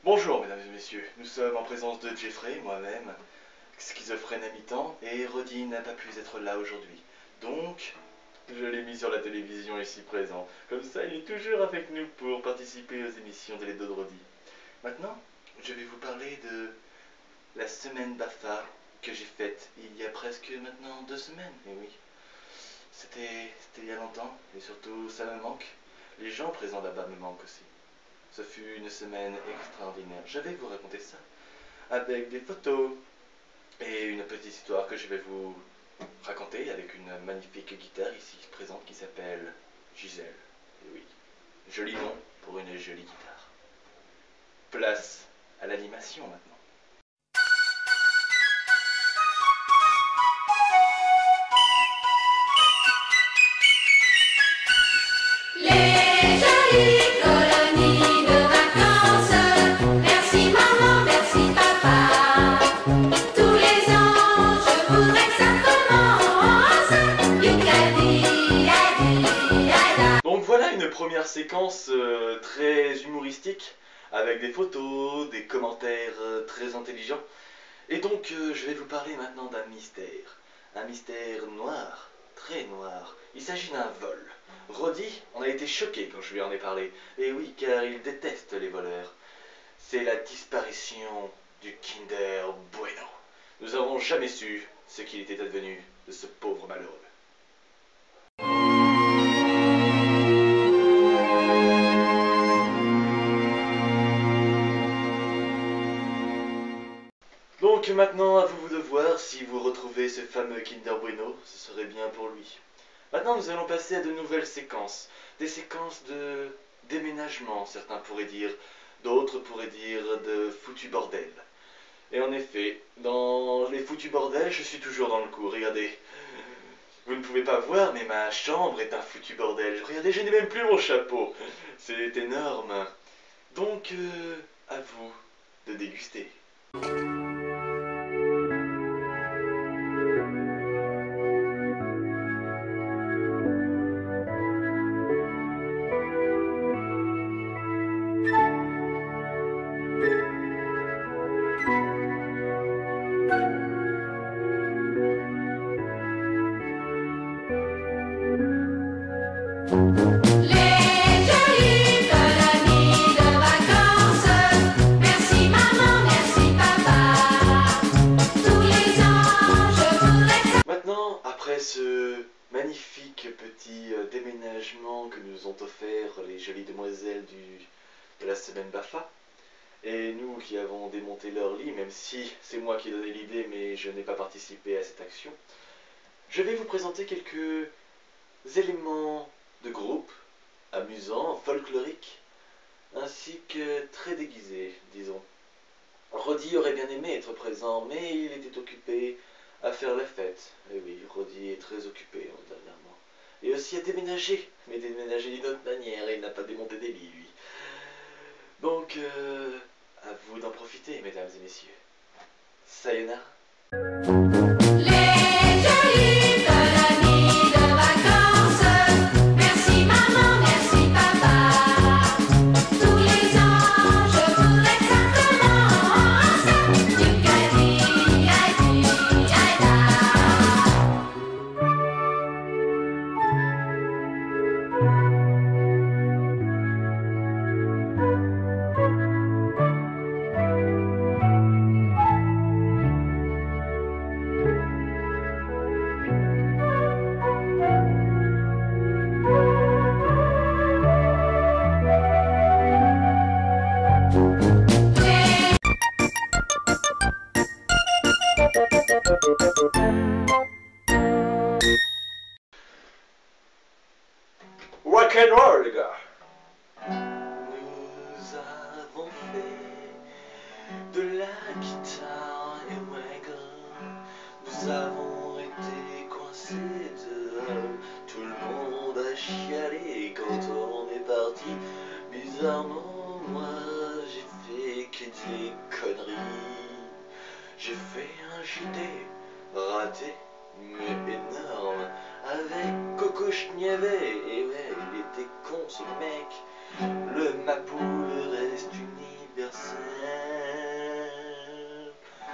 Bonjour mesdames et messieurs, nous sommes en présence de Jeffrey, moi-même, schizophrène à mi-temps, et Roddy n'a pas pu être là aujourd'hui. Donc, je l'ai mis sur la télévision ici présent. Comme ça, il est toujours avec nous pour participer aux émissions de l'hebdo de Roddy. Maintenant, je vais vous parler de la semaine BAFA que j'ai faite il y a presque maintenant 2 semaines. Et oui, c'était il y a longtemps, et surtout ça me manque. Les gens présents là-bas me manquent aussi. Ce fut une semaine extraordinaire. Je vais vous raconter ça avec des photos et une petite histoire que je vais vous raconter avec une magnifique guitare ici présente qui s'appelle Gisèle. Et oui, joli nom pour une jolie guitare. Place à l'animation maintenant. Première séquence très humoristique avec des photos, des commentaires très intelligents. Et donc je vais vous parler maintenant d'un mystère noir, très noir. Il s'agit d'un vol. Roddy en a été choqué quand je lui en ai parlé. Et oui, car il déteste les voleurs. C'est la disparition du Kinder Bueno. Nous n'avons jamais su ce qu'il était advenu de ce pauvre malheureux. Donc maintenant, à vous de voir si vous retrouvez ce fameux Kinder Bueno, ce serait bien pour lui. Maintenant, nous allons passer à de nouvelles séquences. Des séquences de déménagement, certains pourraient dire. D'autres pourraient dire de foutu bordel. Et en effet, dans les foutus bordels, je suis toujours dans le coup. Regardez, vous ne pouvez pas voir, mais ma chambre est un foutu bordel. Regardez, je n'ai même plus mon chapeau. C'est énorme. Donc, à vous de déguster. Ce magnifique petit déménagement que nous ont offert les jolies demoiselles de la semaine BAFA, et nous qui avons démonté leur lit, même si c'est moi qui ai donné l'idée, mais je n'ai pas participé à cette action, je vais vous présenter quelques éléments de groupe amusants, folkloriques, ainsi que très déguisés, disons. Roddy aurait bien aimé être présent, mais il était occupé à faire la fête. Et oui, Roddy est très occupé dernièrement. Et aussi à déménager, mais déménager d'une autre manière, il n'a pas démonté des lits, lui. Donc, à vous d'en profiter, mesdames et messieurs. Sayonara. Rock and roll, les gars. c'est dehors. Tout le monde a chialé quand on est parti. Bizarrement, moi j'ai fait que des conneries. J'ai fait un JT raté, mais énorme, avec Coco Schnievet. Et ouais, il était con ce mec. Le Mapoule reste universel.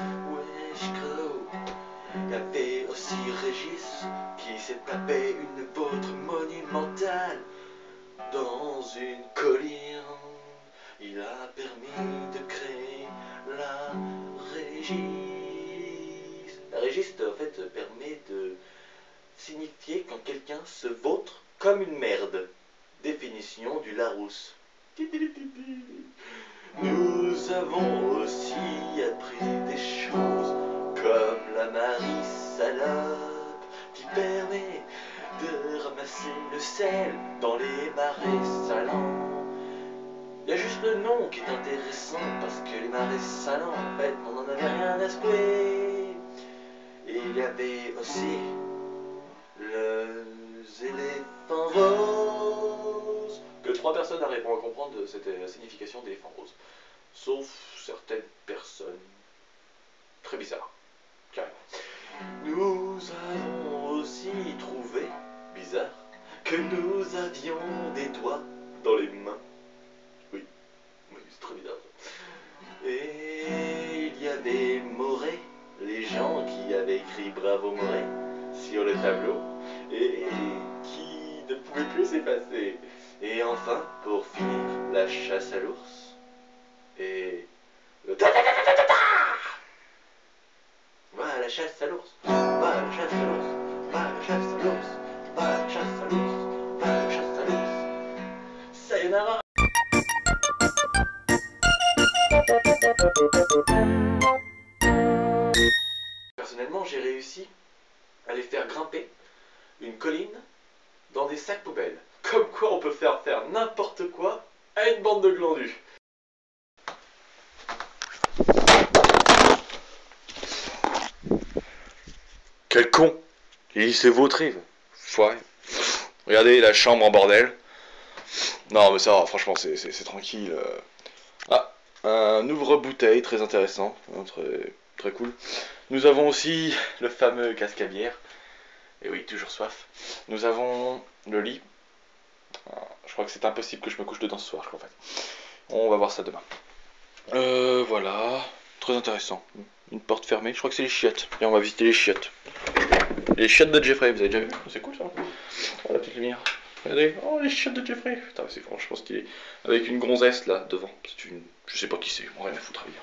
Wesh gros. Il y avait aussi Régis qui s'est tapé une vôtre monumentale dans une colline. Il a permis de créer la régis. La régiste en fait permet de signifier quand quelqu'un se vautre comme une merde. Définition du Larousse. Nous avons aussi appris des choses comme la Marie salope qui permet de ramasser le sel dans les marais salants. Il y a juste le nom qui est intéressant parce que les marais salants en fait on n'en avait rien à secouer. Et il y avait aussi les éléphants roses que 3 personnes arriveront à comprendre c'était la signification d'éléphant rose. Sauf certaines personnes très bizarres, carrément. Nous avons aussi trouvé, bizarre, que nous avions des doigts dans les mains. Oui, c'est très bizarre ça. Et il y avait Moret, les gens qui avaient écrit Bravo Moret sur le tableau et qui ne pouvaient plus s'effacer. Et enfin, pour finir, la chasse à l'ours et le va la chasse à l'ours, va la chasse à l'ours, va la chasse à l'ours, va la chasse à l'ours, va la chasse à l'ours. Sayonara. Personnellement, j'ai réussi à les faire grimper une colline dans des sacs poubelles. Comme quoi on peut faire n'importe quoi à une bande de glandus. Quel con! Il s'est vautré. Foiré. Regardez la chambre en bordel. Non mais ça va, franchement c'est tranquille. Ah, un ouvre-bouteille très intéressant, très cool. Nous avons aussi le fameux casque à bière. Et oui, toujours soif. Nous avons le lit. Je crois que c'est impossible que je me couche dedans ce soir, je crois en fait. On va voir ça demain. Voilà. Très intéressant. Une porte fermée, je crois que c'est les chiottes. Et on va visiter les chiottes. Les chiottes de Jeffrey, vous avez déjà vu? C'est cool ça. Oh, la petite lumière. Regardez, oh les chiottes de Jeffrey. Putain, c'est franchement stylé. Avec une gonzesse là devant. C'est une. Je sais pas qui c'est, rien à foutre à dire.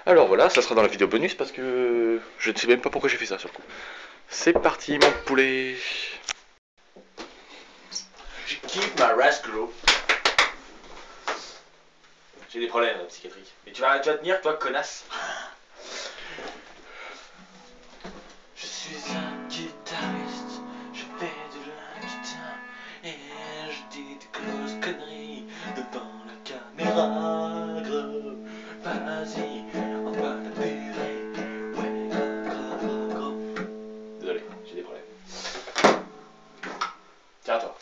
Alors voilà, ça sera dans la vidéo bonus parce que je ne sais même pas pourquoi j'ai fait ça sur le coup. C'est parti mon poulet. Je kiffe ma rascalo. J'ai des problèmes psychiatriques. Mais tu vas tenir toi connasse. Je suis un guitariste, je fais de la guitare et je dis des grosses conneries devant la caméra. Gros, vas-y, on va la purée. Ouais, gros. Désolé, j'ai des problèmes. Tiens toi.